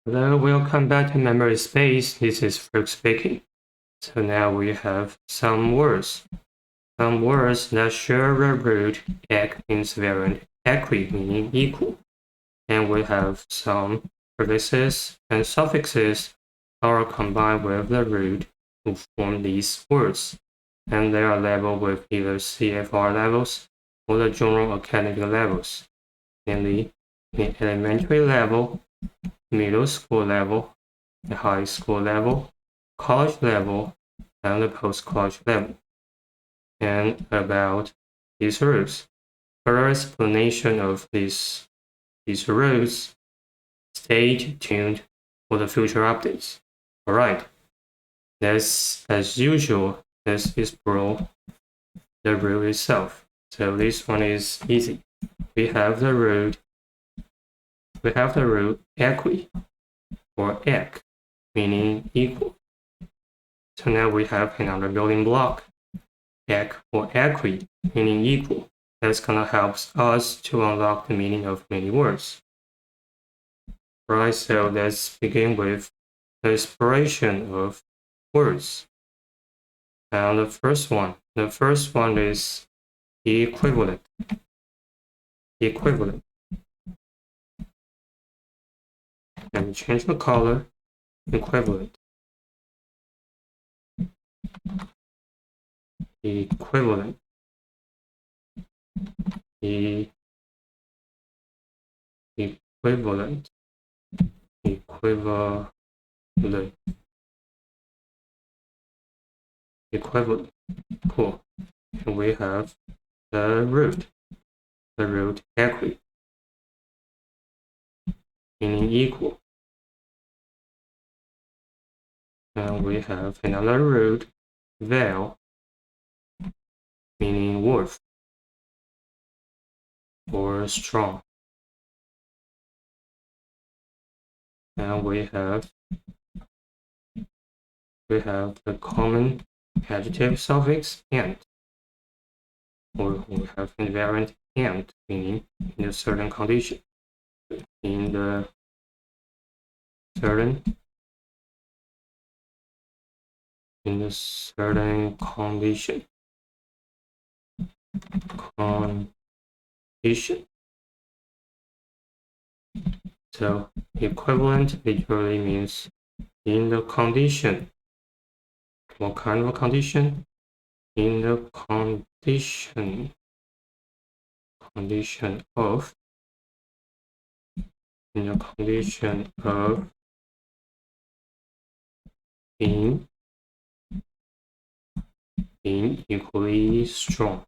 Hello, welcome back to Memory Space. This is Frank speaking. So now we have some words. Some words that share the root ek means variant, equi meaning equal. And we have some prefixes and suffixes are combined with the root to form these words. And they are labeled with either CFR levels or the general academic levels, namely the elementary level, middle school level, the high school level, college level, and the post-college level. And about these rules. Further explanation of these rules, stay tuned for the future updates. Alright, as usual, this is for the rule itself. So this one is easy. We have the root equi or ek, meaning equal. So now we have another building block, ek or equi, meaning equal. That's gonna help us to unlock the meaning of many words. Right, so let's begin with the exploration of words. And the first one is equivalent. Equivalent. Let me change the color. Equivalent. Equivalent. Equivalent. Equivalent. Equivalent. Cool. And we have the root equi, meaning equal. And we have another root, val, meaning worth or strong. And we have the common adjective suffix ant, or we have invariant ant, meaning in a certain condition. In the certain condition. So equivalent literally means in the condition. What kind of a condition? In the condition of being equally strong.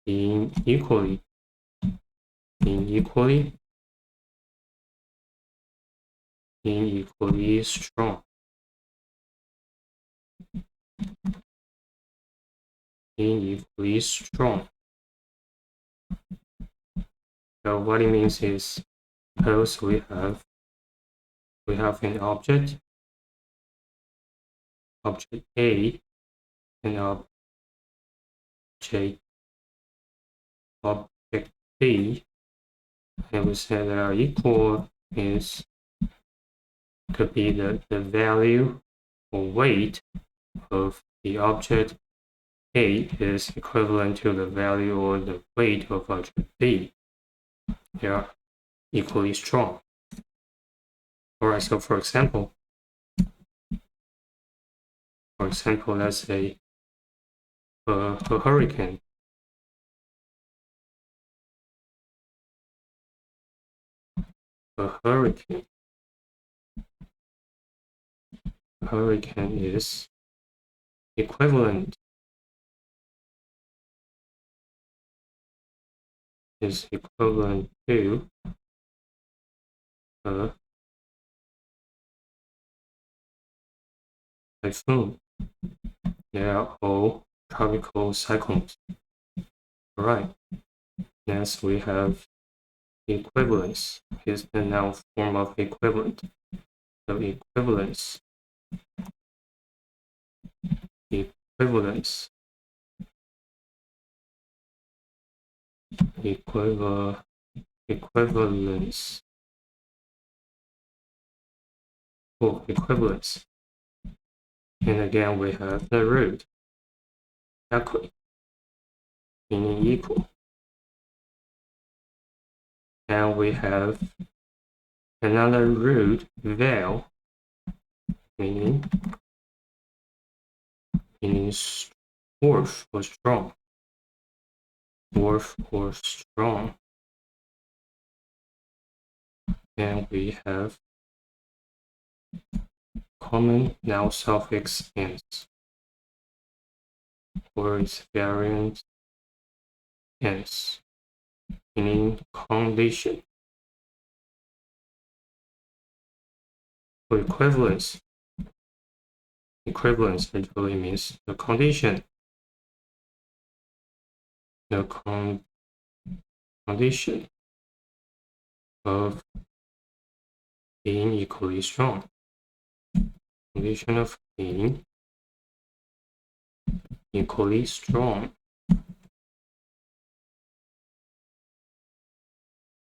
Being equally strong. Being equally strong. So what it means is, suppose we have an object A and object B, and we say they are equal is could be the value or weight of the object A is equivalent to the value or the weight of object B. They are equally strong. Alright, so for example, let's say a hurricane. A hurricane is equivalent to a typhoon. They are all tropical cyclones. Alright, next we have equivalence. Is the noun form of equivalent. So equivalence for equivalence. And again, we have the root, equi, meaning equal. And we have another root, vel, meaning worth or strong. Worth or strong. And we have common noun suffix ends, or its variant ends, meaning condition. For equivalence literally means the condition. The condition of being equally strong. Condition of being equally strong.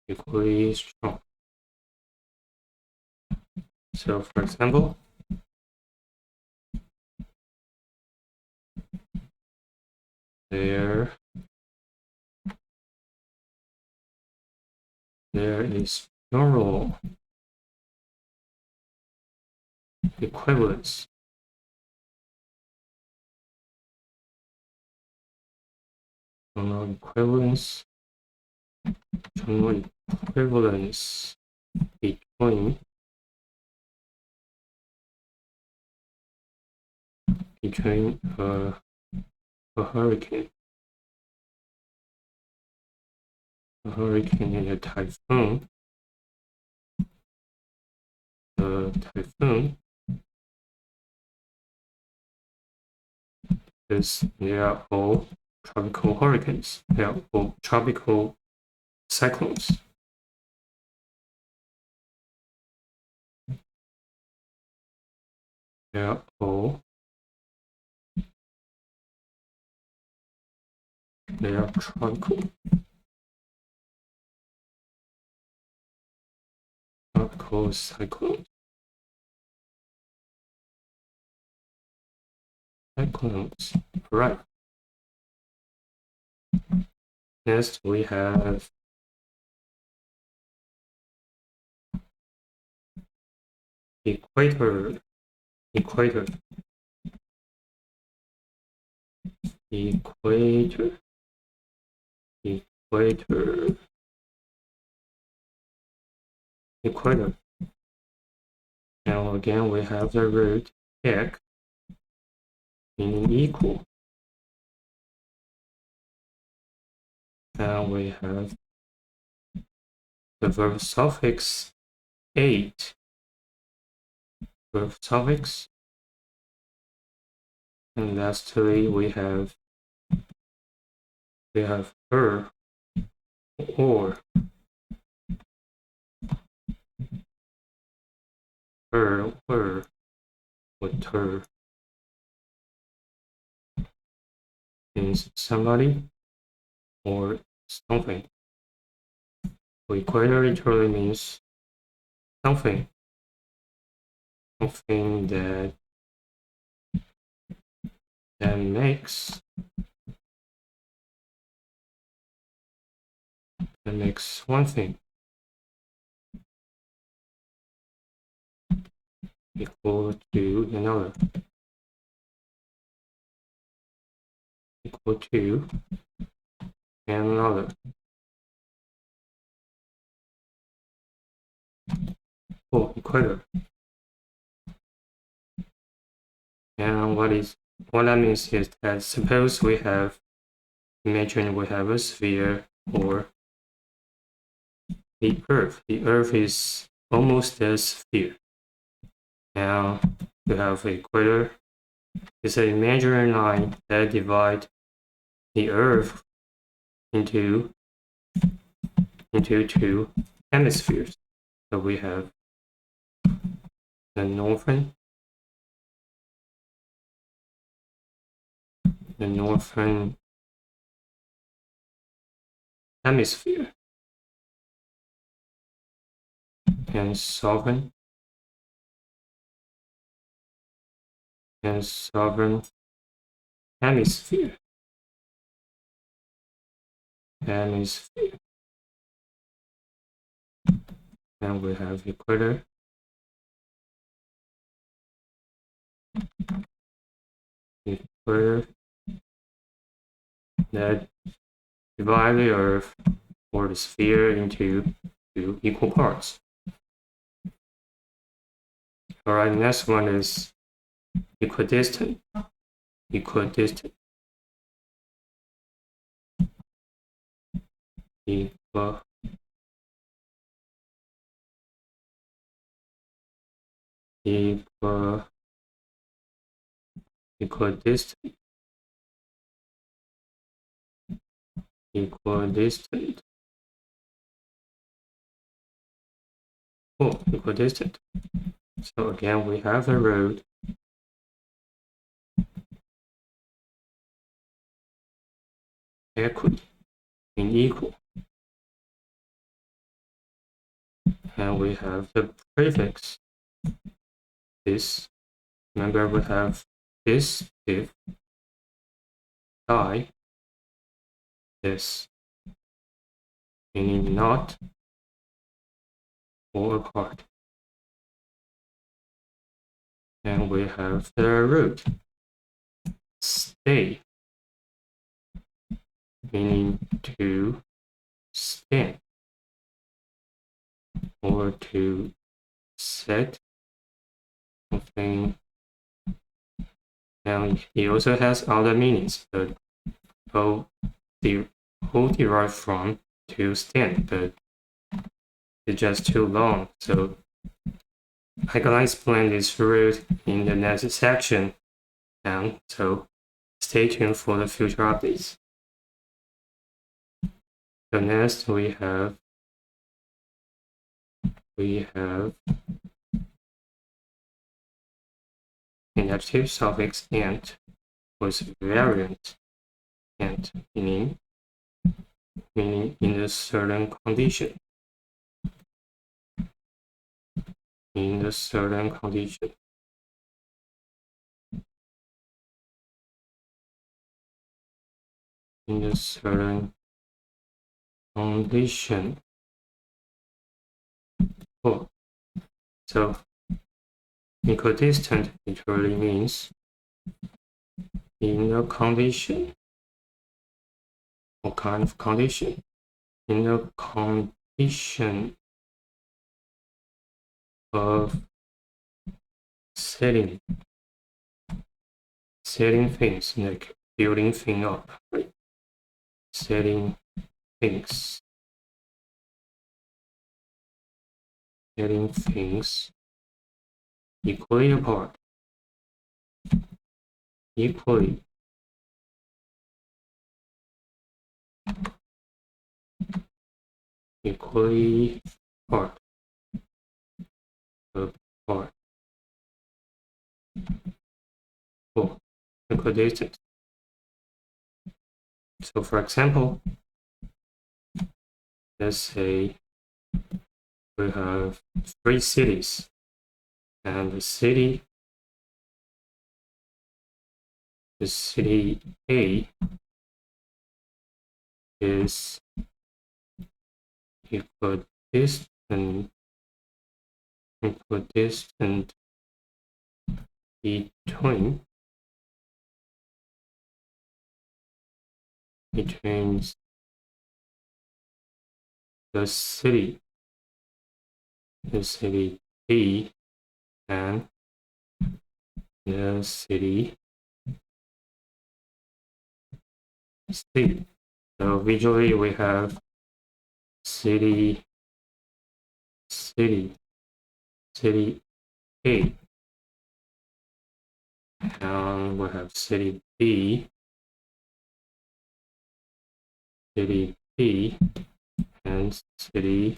Equally strong. So, for example, there is plural equivalence. General equivalence between a hurricane and a typhoon. The typhoon is, they are all tropical hurricanes. They are all tropical cyclones. They are all tropical cyclones. Right. Next we have equator. Equator. Now again we have the root ek, meaning equal. Now we have the verb suffix ate. Verb suffix. And lastly we have her or her means somebody or something. Equator literally means something that makes one thing equal to another. Equal to another. Oh, equator. And what that means is that suppose imagine we have a sphere or the Earth. The Earth is almost a sphere. Now we have equator. It's an imaginary line that divides the Earth into two hemispheres. So we have the northern hemisphere and southern and southern hemisphere. Hemisphere. And we have equator. Equator that divide the Earth or the sphere into two equal parts. Alright, next one is equidistant. Equidistant. Equidistant. Equidistant. Oh, equidistant. So again, we have a root equi in equal. And we have the prefix this. Remember, we have this, if, die, this, meaning not or apart. And we have the root stay, meaning to stand or to set something. And it also has other meanings, but all derived from to stand, but it's just too long. So I'm gonna explain this root in the next section, and so stay tuned for the future updates. So next we have an adjective suffix ant with variant ant, meaning in a certain condition. In a certain condition. In a certain condition. Oh, so equidistant literally means in a condition. What kind of condition? In a condition of setting things, like building things up, right? Setting things equally apart, equally apart. Oh, equidistant. So for example, let's say we have 3 cities, and the city A is equidistant between the city B and the city C. So visually we have city A, and we have city B, and city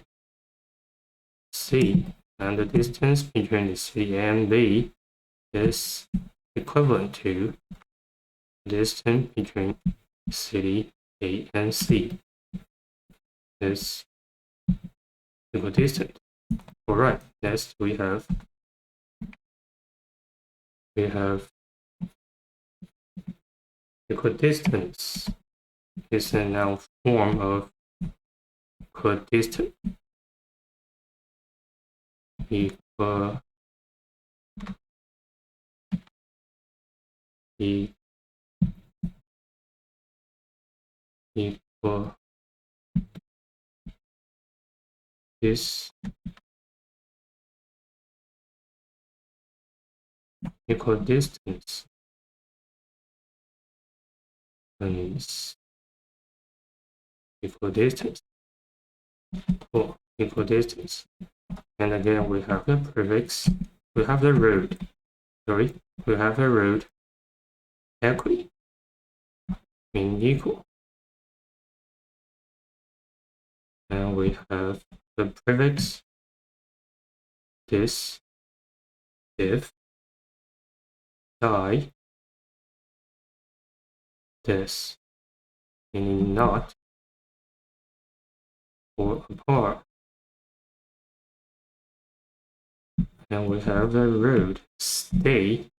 C, and the distance between the city A and B is equivalent to the distance between city A and C. Is equidistant. Alright, next we have Equidistance is a noun form of equidistant. Equidistant. Equidistance is equidistance. Oh, equidistance. And again, we have the prefix. We have the root. Sorry, we have the root. Equi, meaning equal. And we have the prefix this, if, die, this, meaning not or apart. And we have the root stay.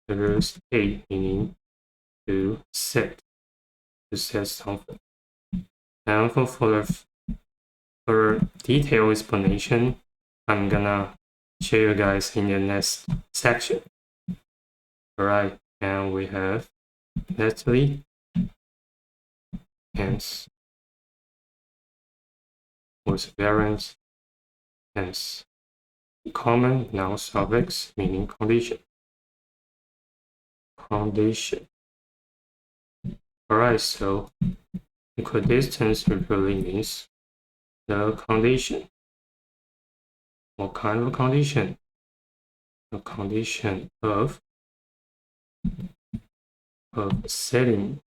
The root stay meaning to set something. And for detailed explanation, I'm gonna show you guys in the next section. Alright, and we have lastly, hence, with variant, hence, common noun suffix meaning condition. Condition. Alright, so equidistance really means the condition. What kind of condition? The condition of setting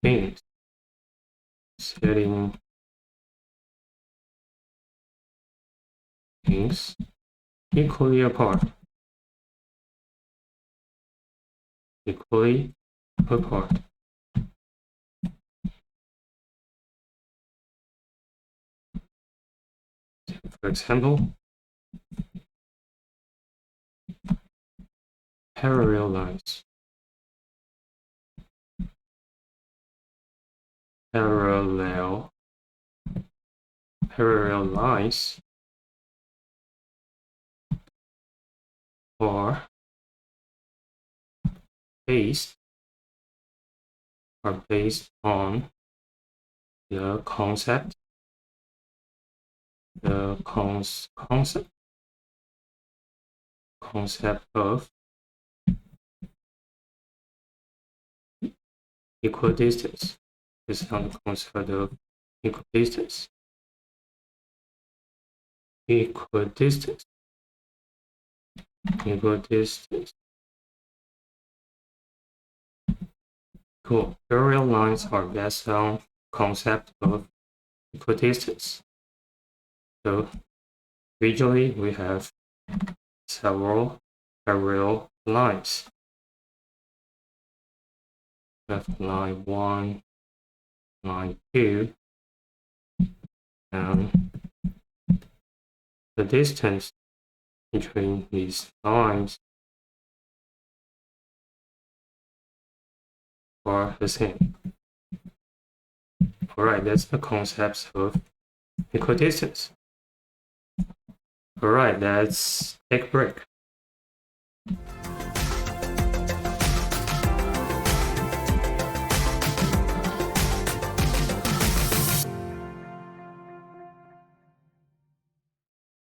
things, setting things equally apart. Equally apart. For example, parallel lines. Parallel lines are based on the concept of equidistance. This is on the concept of equidistance. Equidistance. Cool. Parallel lines are based on concept of equidistance. So visually we have several parallel lines. We have line 1, line 2, and the distance between these lines are the same. Alright, that's the concept of equidistance. Alright, let's take a break.